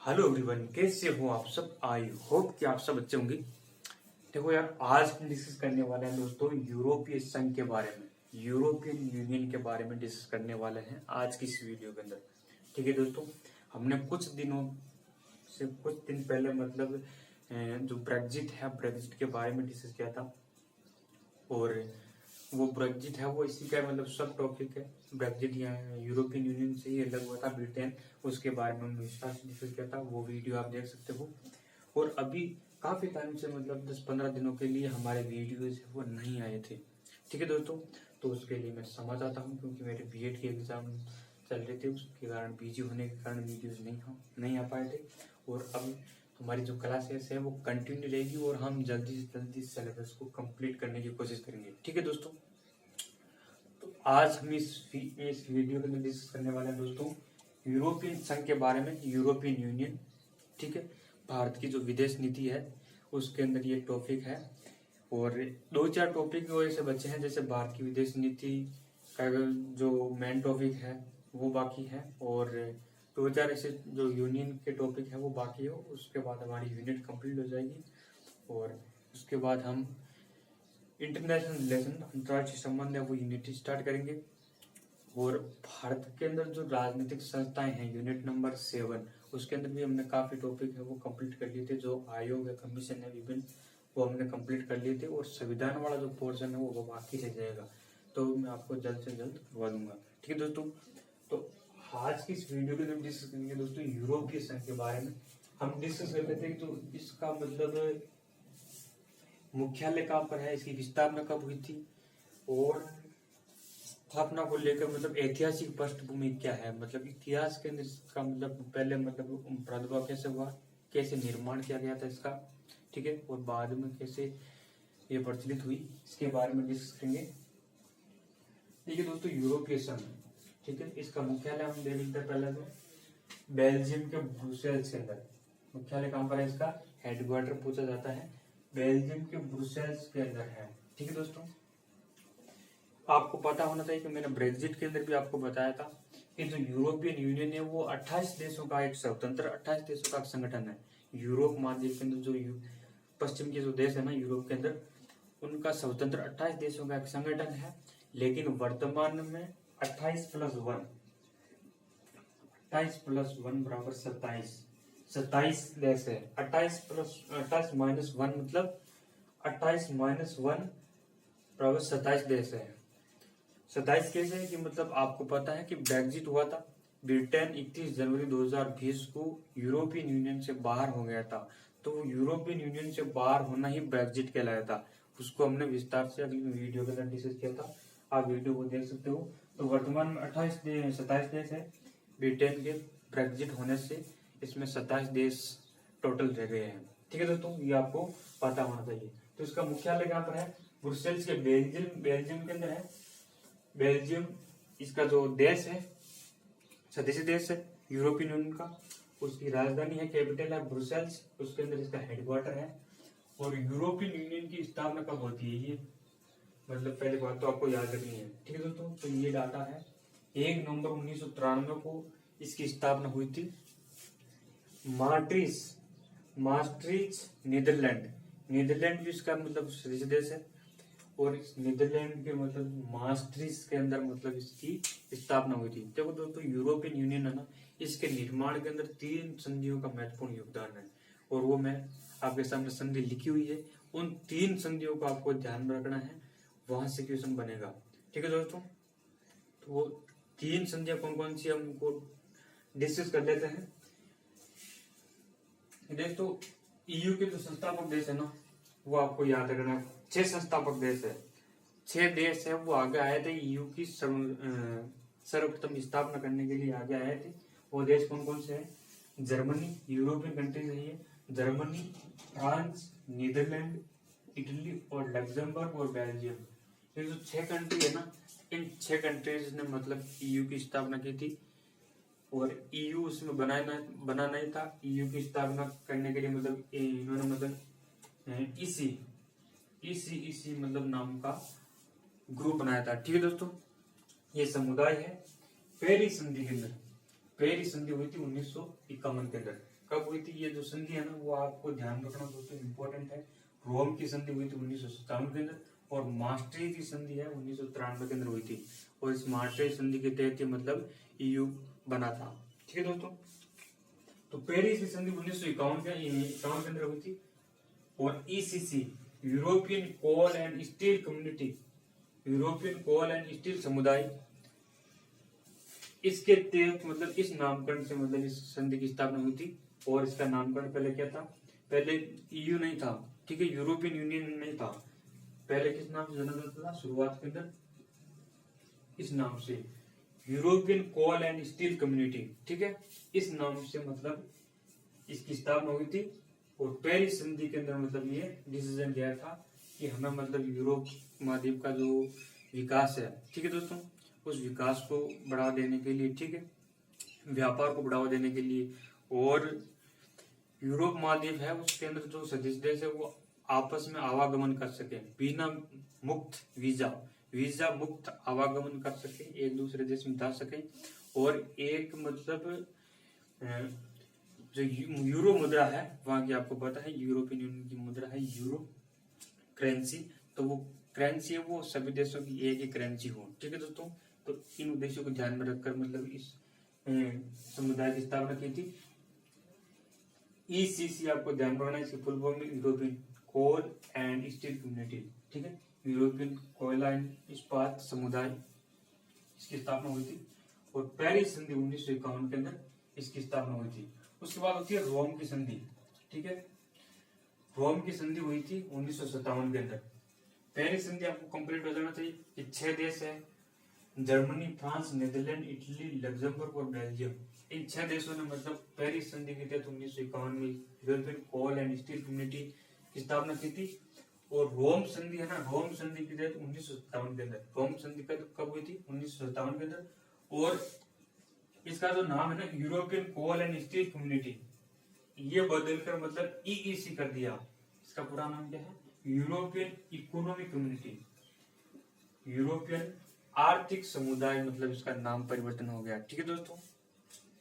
Hello everyone, कैसे हो आप सब। आई होप कि आप सब अच्छे होंगे। देखो यार, आज हम डिस्कस करने वाले हैं दोस्तों यूरोपीय संघ के बारे में, यूरोपियन यूनियन के बारे में डिस्कस करने वाले हैं आज की इस वीडियो के अंदर। ठीक है दोस्तों, हमने कुछ दिन पहले जो ब्रेग्जिट है, ब्रेग्जिट के बारे में डिस्कस किया था। और वो ब्रेग्जिट है वो इसी का सब टॉपिक है। ब्रेग्जिट यहाँ यूरोपियन यूनियन से ही अलग हुआ था, ब्रिटेन। उसके बारे में हमने विस्तार से डिस्कस किया था, वो वीडियो आप देख सकते हो। और अभी काफी टाइम से 10-15 दिनों के लिए हमारे वीडियोज वो नहीं आए थे। ठीक है दोस्तों, तो उसके लिए मैं समझ आता हूँ, क्योंकि मेरे बीएड के एग्जाम चल रहे थे, उसके कारण बिजी होने के कारण वीडियोज नहीं आ पाए थे। और अब हमारी जो क्लासेस है वो कंटिन्यू रहेगी और हम जल्दी से जल्दी सिलेबस को कंप्लीट करने की कोशिश करेंगे। ठीक है दोस्तों, तो आज हम इस वीडियो के अंदर डिस्कस करने वाले हैं दोस्तों यूरोपियन संघ के बारे में, यूरोपियन यूनियन। ठीक है, भारत की जो विदेश नीति है उसके अंदर ये टॉपिक है। और 2-4 टॉपिक ऐसे बचे हैं, जैसे भारत की विदेश नीति का जो मेन टॉपिक है वो बाकी है, और 2-4 ऐसे जो यूनियन के टॉपिक है वो बाकी है। उसके बाद हमारी यूनिट कंप्लीट हो जाएगी और उसके बाद हम इंटरनेशनल रिलेशन, अंतर्राष्ट्रीय संबंध है वो यूनिट स्टार्ट करेंगे। और भारत के अंदर जो राजनीतिक संस्थाएं हैं, यूनिट नंबर 7, उसके अंदर भी हमने काफी टॉपिक है वो कंप्लीट कर लिए थे। जो आयोग है, कमीशन है विभिन्न, वो हमने कंप्लीट कर लिए थे। और संविधान वाला जो पोर्शन है वो बाकी रह जाएगा, तो मैं आपको जल्द से जल्द करवा दूंगा। ठीक है दोस्तों, तो आज की इस वीडियो में हम डिस्कस करेंगे दोस्तों यूरोपीय संघ के बारे में। हम डिस्कस कर लेते हैं तो इसका मुख्यालय कहाँ पर है, इसकी स्थापना कब हुई थी, और स्थापना को लेकर ऐतिहासिक पृष्ठभूमि क्या है, इतिहास के अंदर इसका पहले प्रादुर्भाव कैसे हुआ, कैसे निर्माण किया गया था इसका। ठीक है, और बाद में कैसे ये प्रचलित हुई, इसके बारे में डिस्कस करेंगे। देखिए दोस्तों, यूरोपीय संघ, ठीक है, इसका मुख्यालय हम देख लेते हैं पहले तो बेल्जियम के ब्रुसेल्स के अंदर। मुख्यालय कहाँ पर है इसका, हेडक्वार्टर पूछा जाता है, बेल्जियम के ब्रुसेल्स के अंदर है। ठीक है दोस्तों, आपको पता होना चाहिए कि मैंने ब्रेग्जिट के अंदर भी आपको बताया था कि जो यूरोपियन यूनियन है वो 28 देशों का एक स्वतंत्र 28 देशों का एक संगठन है। यूरोप महाद्वीप के अंदर जो पश्चिम के जो देश है ना यूरोप के अंदर, उनका स्वतंत्र 28 देशों का एक संगठन है। लेकिन वर्तमान में 28+1 बराबर 27 देश है। 28+1 मतलब 28-1 बराबर 27 देश है। 27 कैसे है कि आपको पता है कि ब्रेग्जिट हुआ था, ब्रिटेन 31 जनवरी 2020 को यूरोपियन यूनियन से बाहर हो गया था। तो यूरोपियन यूनियन से बाहर होना ही ब्रेग्जिट कहलाया था। उसको हमने विस्तार से अगली वीडियो के अंदर डिस्कस किया था, आप वीडियो को देख सकते हो। तो वर्तमान में 27 देश है। ब्रिटेन के ब्रेग्जिट होने से इसमें 27 देश टोटल रह गए हैं। ठीक है दोस्तों, ये आपको पता होना चाहिए। तो इसका मुख्यालय कहाँ पर है, ब्रुसेल्स के बेल्जियम के अंदर है। बेल्जियम इसका जो देश है, सदस्य देश है यूरोपियन यूनियन का। उसकी राजधानी है, कैपिटल है ब्रुसेल्स, उसके अंदर इसका हेडक्वार्टर है। और यूरोपियन यूनियन की स्थापना कब होती है, ये पहले बात तो आपको याद रखनी है। ठीक है दोस्तों, तो ये डाटा है 1 नवंबर 1993 को इसकी स्थापना हुई थी। मास्ट्रिच नीदरलैंड भी इसका सदस्य देश है। और इस नीदरलैंड के मास्ट्रिच के अंदर इसकी स्थापना हुई थी। देखो दोस्तों, यूरोपियन यूनियन है ना, इसके निर्माण के अंदर 3 संधियों का महत्वपूर्ण योगदान है। और वो मैं आपके सामने संधि लिखी हुई है, उन 3 संधियों को आपको ध्यान में रखना है, वहां से क्वेश्चन बनेगा। ठीक है दोस्तों, तो वो 3 संधियां कौन कौन सी हमको डिस्कस कर लेते हैं। दोस्तों, ईयू के जो संस्थापक देश है ना, वो आपको याद रखना है। 6 संस्थापक देश है, 6 देश है वो आगे आए थे ईयू की सर्वप्रथम स्थापना करने के लिए आगे आए थे। वो देश कौन कौन से हैं, जर्मनी, यूरोपियन कंट्रीज है ये, जर्मनी, फ्रांस, नीदरलैंड, इटली और लग्जमबर्ग और बेल्जियम। ये जो 6 कंट्री है ना, इन 6 कंट्रीज ने ईयू की स्थापना की थी। और ईयू उसमें बना नहीं था। ईयू की स्थापना करने के लिए इन्होंने इसी नाम का ग्रुप बनाया था। ठीक है दोस्तों, ये समुदाय है। पेरिस संधि के अंदर, पेरिस संधि हुई थी 1951 के अंदर। कब हुई थी ये जो संधि है ना, वो आपको ध्यान रखना दोस्तों इम्पोर्टेंट है। रोम की संधि हुई थी 1957 के अंदर, और मास्ट्रिच की संधि है 1993 के अंदर हुई थी, और इस मास्ट्रिच संधि के तहत मतलब ईयू बना था। ठीक है दोस्तों, तो पेरिस की संधि 1951 के अंदर हुई थी, और ECC European coal and steel community, European coal and steel समुदाय, इसके तहत मतलब इस नामकरण से मतलब इस संधि की स्थापना हुई थी। और इसका नामकरण पहले क्या था, पहले ईयू नहीं था, ठीक है, यूरोपियन यूनियन नहीं था, पहले किस नाम से जाना जाता था शुरुआत के अंदर, इस नाम से European coal and steel community, ठीक है, इस नाम से मतलब इसकी स्थापना हुई थी। और पेरिस संधि के अंदर मतलब ये डिसीजन लिया था कि हमें मतलब यूरोप महाद्वीप का जो विकास है, ठीक है दोस्तों, उस विकास को बढ़ावा देने के लिए, ठीक है, व्यापार को बढ़ावा देने के लिए, और यूरोप महाद्वीप है उसके अंदर जो सदस्य देश है वो आपस में आवागमन कर सके बिना मुक्त वीजा मुक्त आवागमन कर सके, एक दूसरे देश में जा सके, और एक मतलब जो यूरो मुद्रा है वहां की आपको पता है यूरोपियन यूनियन की मुद्रा है यूरो करेंसी, तो वो करेंसी है वो सभी देशों की एक ही करेंसी हो। ठीक है दोस्तों, तो इन उद्देश्यों को ध्यान में रखकर मतलब इस समुदाय की स्थापना की थी। ईसीसी आपको ध्यान रखना है, इसकी फुल फॉर्म में European coal and steel community, ठीक है, यूरोपियन कोयला एंड इस्पात समुदाय, इसकी स्थापना हुई थी। और पेरिस संधि 1951 के अंदर इसकी स्थापना हुई थी। उसके बाद होती है रोम की संधि, ठीक है, रोम की संधि हुई थी 1957 के अंदर। पेरिस संधि आपको कंप्लीट हो जाना चाहिए कि 6 देश है, Germany, France, Netherlands, Italy, Luxembourg और बेल्जियम, इन 6 देशों ने मतलब पेरिस संधि के तहत 1951 में European coal and steel community की स्थापना की थी। और रोम संधि है ना, रोम संधि के तहत 1957 के अंदर, रोम संधि कब हुई थी 1957 के अंदर, और इसका जो नाम है ना European coal and steel community, ये बदलकर मतलब ईईसी कर दिया। इसका पूरा नाम क्या है, यूरोपियन इकोनॉमिक कम्युनिटी, यूरोपियन आर्थिक समुदाय, मतलब इसका नाम परिवर्तन हो गया। ठीक है दोस्तों,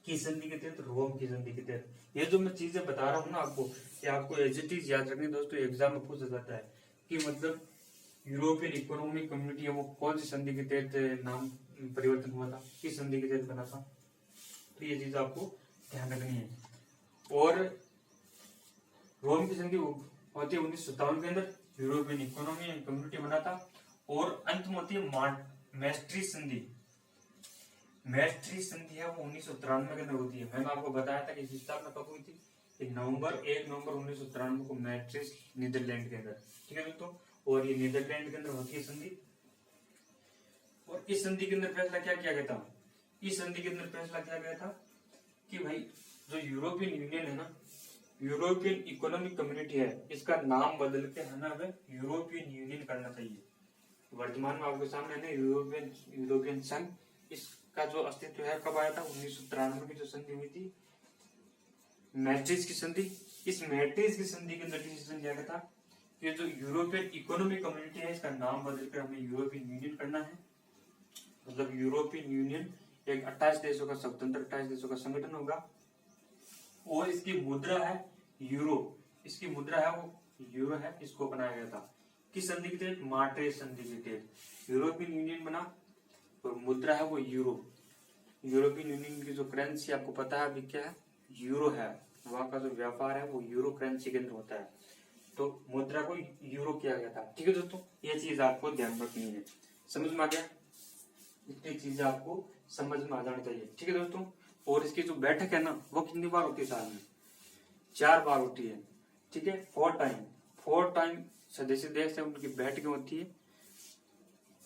की संधि के तहत, रोम की संधि के तहत। ये जो मैं चीजें बता रहा हूँ ना आपको, ये आपको एज इट इज याद रखनी दोस्तों, एग्जाम में पूछा जाता है कि मतलब यूरोपियन इकोनॉमिक कम्युनिटी है वो कौन सी संधि के तहत नाम परिवर्तन हुआ था, किस संधि के तहत बना था, तो ये चीज आपको ध्यान रखनी है। और रोम की संधि होती है 1957 के अंदर, यूरोपियन इकोनॉमी एंड कम्युनिटी बना था। और अंत में होती है मैस्ट्रिच संधि, मैस्ट्रिच संधि है वो 1993 के अंदर होती है। मैंने आपको बताया था कि इसकी स्थापना कब हुई थी, 1 नवंबर 1993 को मैस्ट्रिच नीदरलैंड के अंदर। ठीक है दोस्तों, और ये नीदरलैंड के अंदर होती है संधि। और इस संधि के अंदर फैसला क्या किया गया था, इस संधि के अंदर फैसला किया गया था कि भाई जो यूरोपियन यूनियन है ना, यूरोपियन इकोनॉमिक कम्युनिटी है, इसका नाम बदल के है ना हमें यूरोपियन यूनियन करना चाहिए। वर्तमान में आपके सामने है ना यूरोपियन संघ, इसका जो अस्तित्व है कब आया था, 1993 की जो संधि हुई थी मैट्रिज की संधि। इस मैट्रिज की संधि के अंदर डिसीजन लिया गया था कि जो यूरोपियन इकोनॉमिक कम्युनिटी है इसका नाम बदलकर हमें यूरोपियन यूनियन करना है। मतलब यूरोपियन यूनियन एक 28 देशों का स्वतंत्र 28 देशों का संगठन होगा, और इसकी मुद्रा है यूरो, इसकी मुद्रा है वो यूरो है, इसको बनाया गया था। किस संधि के तहत, मार्ट्रेज संधि के तहत यूरोपियन यूनियन बना, और मुद्रा है वो यूरो। यूरोपियन यूनियन की जो करेंसी आपको पता है अभी क्या है, यूरो है, वहां का जो व्यापार है वो यूरो करेंसी के अंदर होता है, तो मुद्रा को यूरो किया गया था। ठीक है दोस्तों, ये चीज आपको ध्यान रखनी है। समझ में आ गया, इतनी चीजें आपको समझ में आ जानी चाहिए। ठीक है दोस्तों, और इसकी जो बैठक है ना वो कितनी बार होती है साल में, 4 बार होती है। ठीक है, 4 टाइम सदस्य देश है उनकी बैठकें होती है,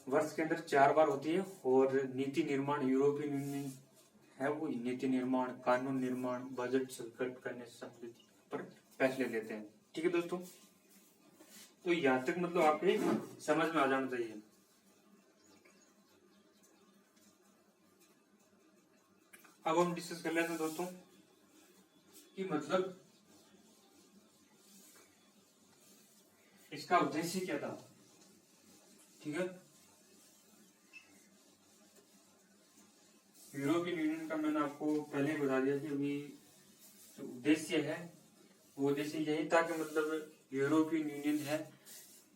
वर्ष के अंदर 4 बार होती है। और नीति निर्माण, यूरोपियन यूनियन है वो नीति निर्माण, कानून निर्माण, बजट संकट करने से संबंधित पर फैसले लेते हैं। ठीक है दोस्तों, तो यहाँ तक मतलब आपके समझ में आ जाना चाहिए। अब हम डिस्कस कर लेते हैं दोस्तों कि मतलब इसका उद्देश्य क्या था। ठीक है, यूरोपियन यूनियन का मैंने आपको पहले ही बता दिया कि अभी जो उद्देश्य है वो उद्देश्य यही था कि मतलब यूरोपियन यूनियन है,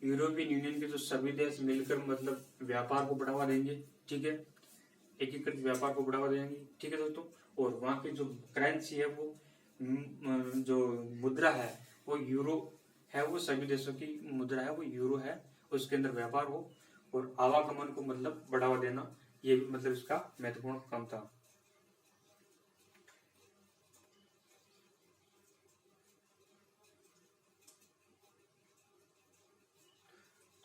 यूरोपियन यूनियन के जो सभी देश मिलकर मतलब व्यापार को बढ़ावा देंगे, ठीक है, एकीकृत व्यापार को बढ़ावा देंगे, ठीक है दोस्तों। और वहाँ की जो करेंसी है वो जो मुद्रा है वो यूरो है, वो सभी देशों की मुद्रा है वो यूरो है, उसके अंदर व्यापार हो और आवागमन को मतलब बढ़ावा देना, ये भी मतलब इसका महत्वपूर्ण काम था।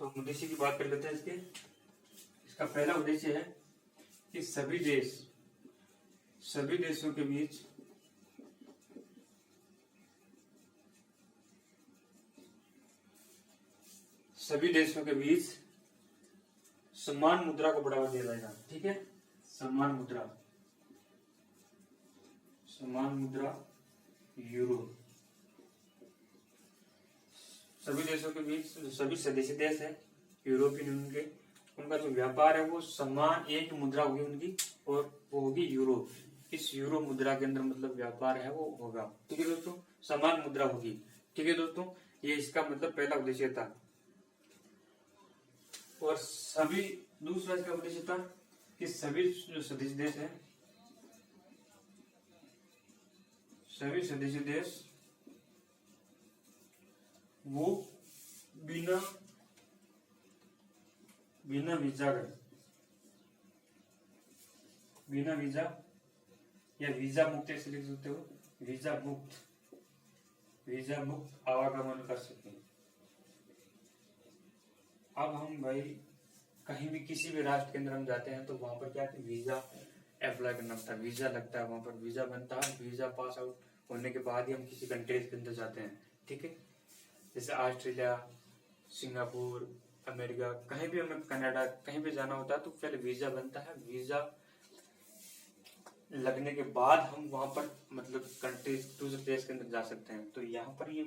तो उद्देश्य की बात कर लेते हैं इसके। इसका पहला उद्देश्य है कि सभी देशों के बीच समान मुद्रा को बढ़ावा दिया जाएगा, ठीक है, समान मुद्रा यूरो। सभी देशों के बीच सभी सदस्य देश है यूरोपियन यूनियन के, उनका जो व्यापार है वो समान एक मुद्रा होगी उनकी, और वो होगी यूरो। इस यूरो मुद्रा के अंदर मतलब व्यापार है वो होगा, ठीक है दोस्तों, समान मुद्रा होगी, ठीक है दोस्तों। ये इसका मतलब पहला उद्देश्य था। और दूसरा इसका उद्देश्य था कि सभी जो सदस्य देश है, सभी सदस्य देश वो बिना वीजा या वीजा मुक्त ऐसे लिख सकते हो, वीजा मुक्त आवागमन कर सके। अब हम भाई कहीं भी किसी भी राष्ट्र के अंदर हम जाते हैं तो वहां पर क्या वीजा अप्लाई करना पड़ता है, वीजा लगता है, वहां पर वीजा बनता है, वीजा पास आउट होने के बाद ही हम किसी कंट्रीज के अंदर जाते हैं, ठीक है। जैसे ऑस्ट्रेलिया, सिंगापुर, अमेरिका, कहीं भी हमें, कनाडा, कहीं भी जाना होता है तो पहले वीजा बनता है, वीजा लगने के बाद हम वहां पर मतलब कंट्रीज दूसरे देश के अंदर जा सकते हैं। तो यहाँ पर ये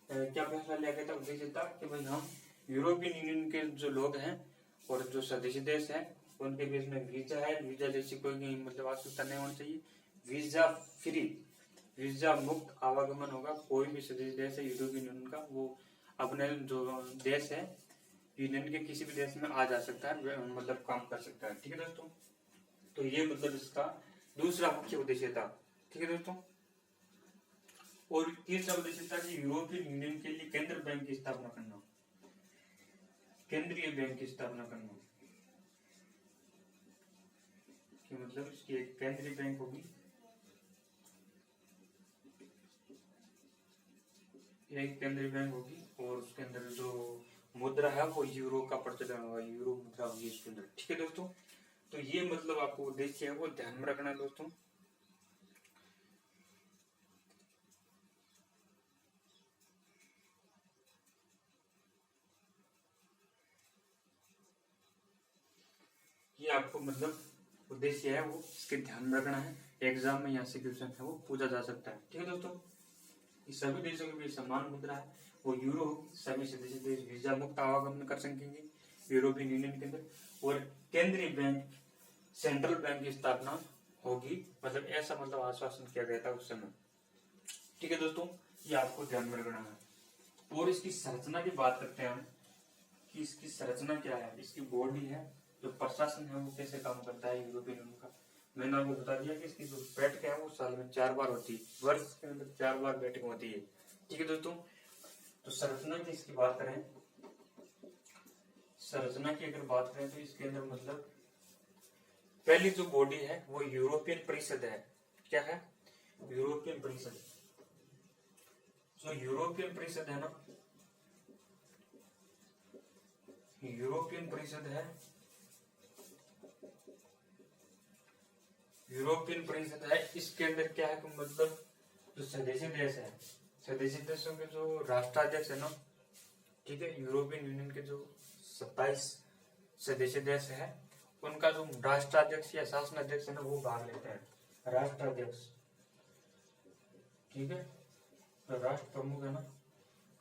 क्या फैसला लिया गया था, उद्देश्य था कि भाई हम यूरोपियन यूनियन के जो लोग हैं और जो सदस्य देश हैं उनके बीच में वीजा है, वीजा जैसी कोई मतलब आवश्यकता नहीं होनी चाहिए, वीजा फ्री, वीजा मुक्त आवागमन होगा। कोई भी सदस्य देश है यूरोपियन यूनियन का वो अपने जो देश है यूनियन के किसी भी देश में आ जा सकता है, मतलब काम कर सकता है, ठीक है दोस्तों। तो ये मतलब इसका दूसरा मुख्य उद्देश्य था, ठीक है दोस्तों। और तीसरा उद्देश्य था कि यूरोपियन यूनियन के लिए केंद्र बैंक की स्थापना करना, केंद्रीय बैंक की स्थापना करना, कि मतलब इसकी एक केंद्रीय बैंक होगी, एक केंद्रीय बैंक होगी और उसके अंदर जो मुद्रा है वो यूरो का प्रचलन होगा, यूरो मुद्रा होगी इसके अंदर, ठीक है दोस्तों। तो ये मतलब आपको उद्देश्य है वो ध्यान में रखना है दोस्तों। ये आपको मतलब उद्देश्य है वो इसके ध्यान में रखना है, एग्जाम में यहाँ से क्वेश्चन है वो पूछा जा सकता है, ठीक है दोस्तों। इस सभी देशों के बीच समान मुद्रा है वो यूरो, सभी सदस्य देश वीजा मुक्त आवागमन कर सकेंगे यूरोपियन यूनियन के अंदर, और केंद्रीय बैंक, सेंट्रल बैंक की स्थापना होगी, मतलब ऐसा मतलब आश्वासन किया गया था उस समय, ठीक है दोस्तों। ये आपको ध्यान में रखना है। और इसकी संरचना की बात करते हैं हम कि इसकी संरचना क्या है, इसकी बॉडी है, जो प्रशासन है वो कैसे काम करता है यूरोपियन यूनियन का। मैंने आपको बता दिया कि इसकी जो बैठक है वो साल में 4 बार होती है, वर्ष के अंदर 4 बार बैठक होती है, ठीक है दोस्तों। तो संरचना की इसकी बात करें, संरचना की अगर बात करें तो इसके अंदर मतलब पहली जो बॉडी है वो यूरोपियन परिषद है। क्या है? यूरोपियन परिषद। जो यूरोपियन परिषद है ना, यूरोपियन परिषद है, यूरोपियन परिषद है, इसके अंदर क्या है कि मतलब जो सदस्य देश है, सदस्य देशों के जो राष्ट्राध्यक्ष है ना, ठीक है, यूरोपियन यूनियन के जो 27 सदस्य देश है उनका जो राष्ट्राध्यक्ष या शासनाध्यक्ष है ना वो भाग लेते हैं, राष्ट्राध्यक्ष, ठीक है। तो राष्ट्र प्रमुख है ना,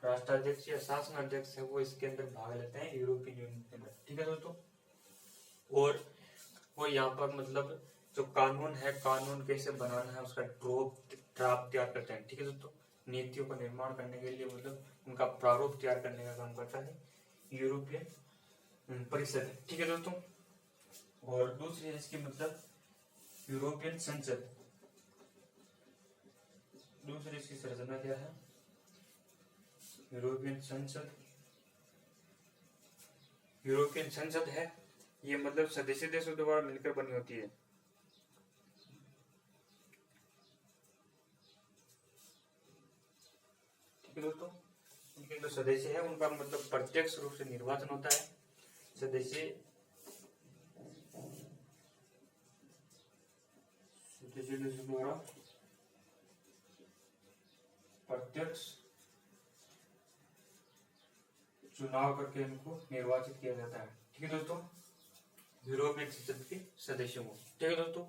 राष्ट्राध्यक्ष या शासनाध्यक्ष है वो इसके अंदर भाग लेते हैं यूरोपियन यूनियन के अंदर, ठीक है दोस्तों। और वो यहाँ पर मतलब जो कानून है, कानून कैसे बनाना है उसका ड्राफ्ट तैयार करते हैं। ठीक है दोस्तों, नीतियों का निर्माण करने के लिए मतलब उनका प्रारूप तैयार करने का काम करता है यूरोपियन परिषद। ठीक है दोस्तों, और दूसरी है इसकी मतलब यूरोपियन संसद। दूसरी इसकी संरचना क्या है, यूरोपियन संसद। यूरोपियन संसद है ये मतलब सदस्य देशों द्वारा मिलकर बनी होती है। ठीक है दोस्तों, उनके जो सदस्य है उनका मतलब प्रत्यक्ष रूप से निर्वाचन होता है। सदस्य देशों द्वारा प्रत्यक्ष चुनाव करके इनको निर्वाचित किया जाता है। ठीक है दोस्तों, यूरोपियन संसद के सदस्यों को। ठीक है दोस्तों,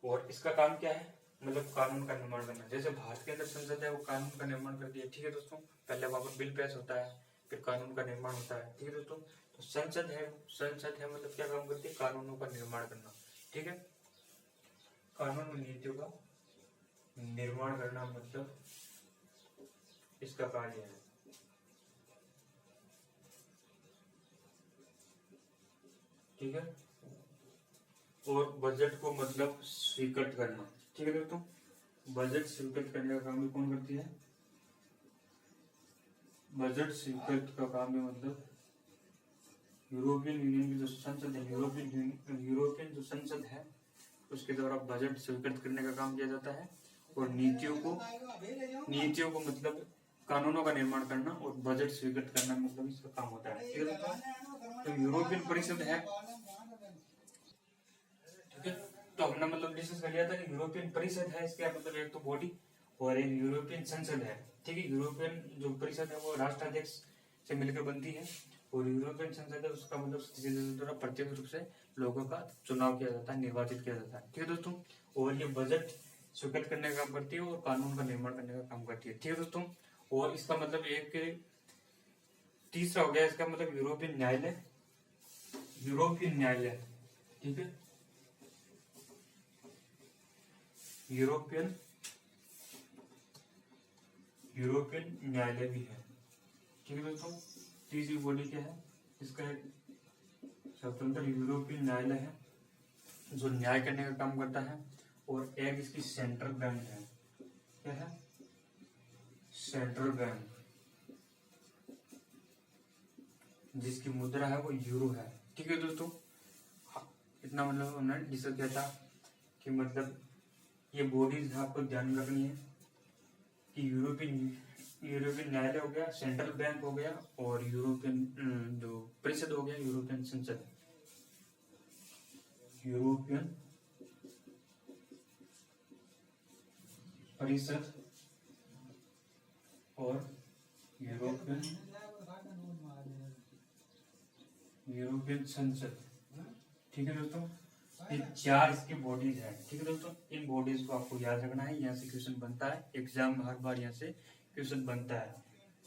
और इसका काम क्या है, मतलब कानून का निर्माण करना। जैसे भारत के अंदर संसद है वो कानून का निर्माण करती है। ठीक है दोस्तों, पहले वहां पर बिल पास होता है, फिर कानून का निर्माण होता है। ठीक है दोस्तों, तो संसद है मतलब क्या काम करती है, कानूनों का निर्माण करना। ठीक है, कानून और नीतियों का निर्माण करना मतलब इसका कार्य है। ठीक है, और बजट को मतलब स्वीकृत करना। ठीक है दोस्तों, बजट स्वीकृत करने का काम भी कौन करती है, बजट स्वीकृत का काम भी मतलब यूरोपियन यूनियन की जो संसद है, यूरोपियन जो संसद है उसके द्वारा बजट स्वीकृत करने का काम किया जाता है। और नीतियों को मतलब कानूनों का निर्माण करना और बजट स्वीकृत करना मतलब इसका काम होता है। ठीक है दोस्तों, तो यूरोपियन परिषद है। ठीक है, तो हमने मतलब डिस्कस कर लिया था कि यूरोपियन परिषद है इसका मतलब एक तो बॉडी और एक यूरोपियन संसद है। ठीक है, यूरोपियन जो परिषद है वो राष्ट्राध्यक्ष से मिलकर बनती है, और यूरोपियन संसद है उसका मतलब सदस्य देशों द्वारा प्रत्यक्ष रूप से लोगों का चुनाव किया जाता है, निर्वाचित किया जाता है। ठीक है दोस्तों, और ये बजट स्वीकृत करने का काम करती है और कानून का निर्माण करने का काम करती है। ठीक है दोस्तों, और इसका मतलब एक तीसरा हो गया इसका मतलब यूरोपियन न्यायालय। यूरोपियन न्यायालय, ठीक है, यूरोपियन न्यायालय भी है। ठीक है दोस्तों, तीसरी बॉडी क्या है, इसका एक स्वतंत्र यूरोपियन न्यायालय है जो न्याय करने का काम करता है। और एक इसकी सेंट्रल बैंक है, क्या है, सेंट्रल बैंक, जिसकी मुद्रा है वो यूरो है। ठीक है दोस्तों, इतना मतलब हमने डिस्कस किया था कि मतलब ये बॉडीज आपको ध्यान रखनी है कि यूरोपियन न्यायालय हो गया, सेंट्रल बैंक हो गया, और यूरोपियन जो परिषद हो गया, यूरोपियन संसद, यूरोपियन परिषद और यूरोपियन संसद। ठीक है दोस्तों, ये चार इसकी बॉडीज है। ठीक है दोस्तों, इन बॉडीज को आपको याद रखना है, यहाँ से क्वेश्चन बनता है एग्जाम में, हर बार यहाँ से क्वेश्चन बनता है।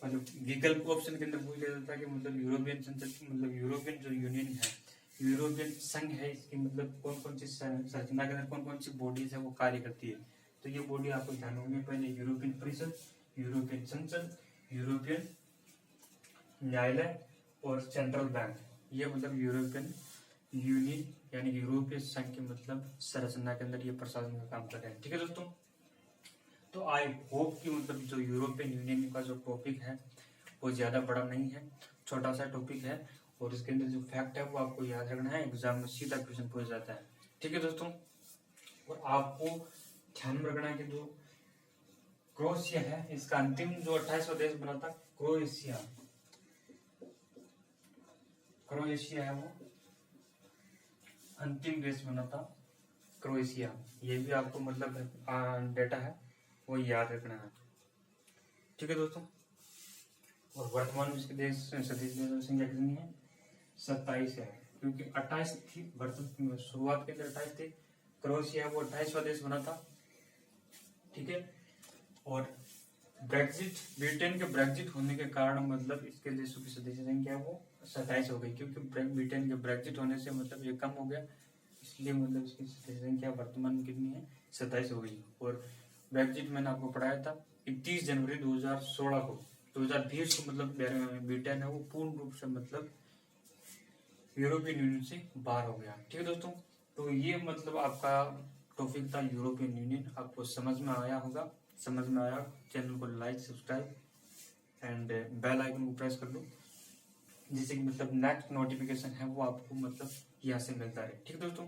मतलब विकल्प ऑप्शन के अंदर पूछ लिया जाता है कि मतलब यूरोपियन संसद मतलब यूरोपियन जो यूनियन है, यूरोपियन संघ है, इसकी मतलब कौन कौन सी संरचना के अंदर कौन कौन सी बॉडीज है वो कार्य करती है। तो ये बॉडी आपको ध्यान रखनी है, पहले यूरोपियन परिषद, यूरोपियन संसद, यूरोपियन न्यायालय और सेंट्रल बैंक। ये मतलब यूरोपियन यूनियन यानी यूरोपीय संघ की मतलब संरचना के अंदर ये प्रशासन का काम कर रहे हैं। ठीक है दोस्तों, तो आई होप कि मतलब जो यूरोपियन यूनियन का जो टॉपिक है वो ज्यादा बड़ा नहीं है, छोटा सा टॉपिक है, और इसके अंदर जो फैक्ट है वो आपको याद रखना है, एग्जाम में सीधा क्वेश्चन पूछ जाता है। ठीक है दोस्तों, और आपको ध्यान में रखना है कि जो क्रोएशिया है इसका अंतिम जो 28वां देश बना था, क्रोएशिया है वो अंतिम देश बना था, क्रोएशिया। ये भी आपको मतलब डेटा है वो याद रखना है। ठीक है दोस्तों, और वर्तमान में इसके देश सदस्य देशों की संख्या कितनी है, 27 है, क्योंकि 28 थी शुरुआत के अंदर 28 थे। क्रोएशिया वो 28वां देश बना था। ठीक है, और ब्रिटेन के ब्रेक्जिट होने के कारण मतलब इसके देशों की सदस्य संख्या वो 27 हो गई, क्योंकि ब्रिटेन के ब्रेक्जिट होने से मतलब ये कम हो गया, इसलिए मतलब इसकी सदस्य संख्या वर्तमान में कितनी है, 27 हो गई। और ब्रेग्जिट मैंने आपको पढ़ाया था 31 जनवरी 2016 को, 2020 को मतलब ब्रिटेन है वो पूर्ण रूप से मतलब यूरोपियन यूनियन से बाहर हो गया। ठीक है दोस्तों, तो ये मतलब आपका टॉपिक था यूरोपियन यूनियन। आपको समझ में आया होगा, समझ में आया चैनल को like subscribe and bell icon को प्रेस कर लो, जिससे कि मतलब नेक्स्ट नोटिफिकेशन है वो आपको मतलब यहाँ से मिलता रहे। ठीक है दोस्तों।